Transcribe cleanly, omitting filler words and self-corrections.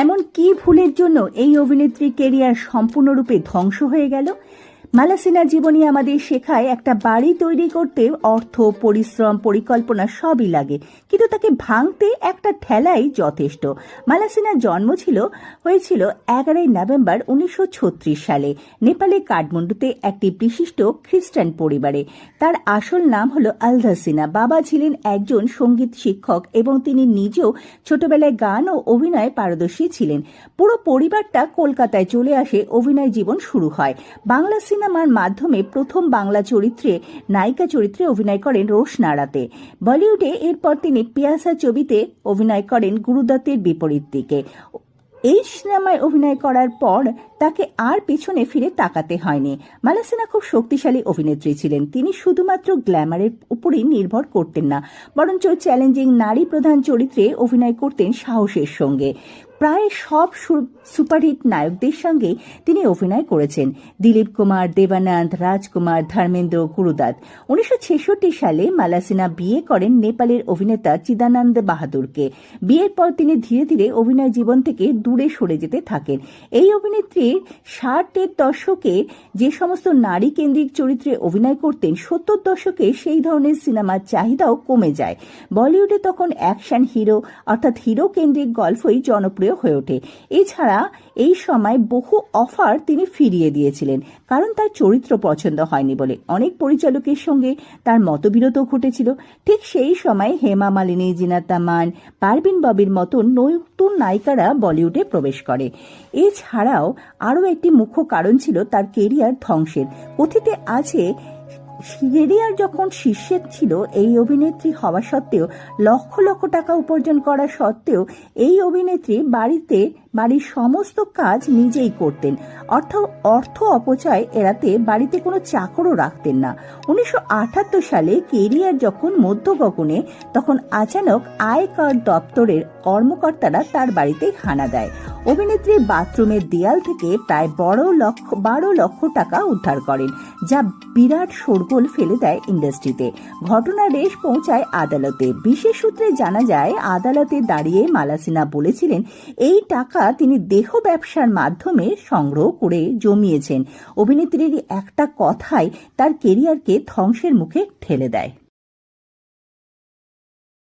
এমন কি ভুলের জন্য এই অভিনেত্রীর কেরিয়ার সম্পূর্ণরূপে ধ্বংস হয়ে গেল? মালাসিনা জীবনী আমাদের শেখায় একটা বাড়ি তৈরি করতে অর্থ, পরিশ্রম, পরিকল্পনা সবই লাগে, কিন্তু তাকে ভাঙতে একটা ঠেলাই যথেষ্ট। মালাসিনার জন্ম হয়েছিল 11 নভেম্বর 1936 সালে নেপালে কাঠমান্ডুতে একটি বিশিষ্ট খ্রিস্টান পরিবারে। তার আসল নাম হলো আলধাসিনা। বাবা ছিলেন একজন সঙ্গীত শিক্ষক এবং তিনি নিজেও ছোটবেলায় গান ও অভিনয়ে পারদর্শী ছিলেন। পুরো পরিবারটা কলকাতায় চলে আসে। অভিনয় জীবন শুরু হয়। বাংলা সিনেমার মাধ্যমে প্রথম বাংলা নায়িকা চরিত্রে অভিনয় করেন রোশনারাতে। বলিউডে এরপর তিনি পিয়াসা ছবিতে অভিনয় করেন গুরুদত্তের বিপরীত দিকে। এই সিনেমায় অভিনয় করার পর তাকে আর পিছনে ফিরে তাকাতে হয়নি। মালাসিনা খুব শক্তিশালী অভিনেত্রী ছিলেন। তিনি শুধুমাত্র গ্ল্যামারের উপরই নির্ভর করতেন না, বরঞ্চ চ্যালেঞ্জিং নারী প্রধান চরিত্রে অভিনয় করতেন সাহসের সঙ্গে। প্রায় সব সুপারহিট নায়কদের সঙ্গে তিনি অভিনয় করেছেন: দিলীপ কুমার, দেবানন্দ, রাজকুমার, ধর্মেন্দ্র, গুরুদত্ত। 1966 সালে মালাসিনা বিয়ে করেন নেপালের অভিনেতা চিদানন্দ বাহাদুরকে। বিয়ের পর তিনি ধীরে ধীরে অভিনয় জীবন থেকে দূরে সরে যেতে থাকেন। এই অভিনেত্রীর 60-এর দশকে যে সমস্ত নারী কেন্দ্রিক চরিত্রে অভিনয় করতেন, 70 দশকে সেই ধরনের সিনেমার চাহিদাও কমে যায়। বলিউডে তখন অ্যাকশন হিরো অর্থাৎ হিরো কেন্দ্রিক গল্পই জনপ্রিয় হয়ে ওঠে। এছাড়া এই সময় বহু অফার তিনি ফিরিয়ে দিয়েছিলেন, কারণ তার চরিত্র পছন্দ হয়নি বলে। অনেক পরিচালকের সঙ্গে তার মতবিরোধ ঘটেছিল। ঠিক সেই সময় হেমা মালিনী, জিনাত আমান, পারভিন ববির মতো নতুন নায়িকারা বলিউডে প্রবেশ করে। এছাড়াও আরও একটি মুখ্য কারণ ছিল তার কেরিয়ার ধ্বংসের। কথিতে আছে, কেরিয়ার যখন শীর্ষে ছিল, এই অভিনেত্রী হওয়া সত্ত্বেও, লক্ষ লক্ষ টাকা উপার্জন করা সত্ত্বেও এই অভিনেত্রী বাড়ির সমস্ত কাজ নিজেই করতেন। অর্থ অপচয় এড়াতে বাড়িতে কোনো চাকরও রাখতেন না। 1978 সালে কেরিয়ার যখন মধ্যগগনে, তখন আচানক আয়কর দপ্তরের কর্মকর্তারা তার বাড়িতে হানা দেয়। অভিনেত্রী বাথরুমের দেয়াল থেকে প্রায় 12 লক্ষ টাকা উদ্ধার করেন, যা বিরাট শোরগোল ফেলে দেয় ইন্ডাস্ট্রিতে। ঘটনার রেশ পৌঁছায় আদালতে। বিশেষ সূত্রে জানা যায়, আদালতে দাঁড়িয়ে মালাসিনা বলেছিলেন এই টাকা তিনি দেহ ব্যবসার মাধ্যমে সংগ্রহ করে জমিয়েছেন। অভিনেত্রীর একটা কথাই তার কেরিয়ারকে ধ্বংসের মুখে ঠেলে দেয়।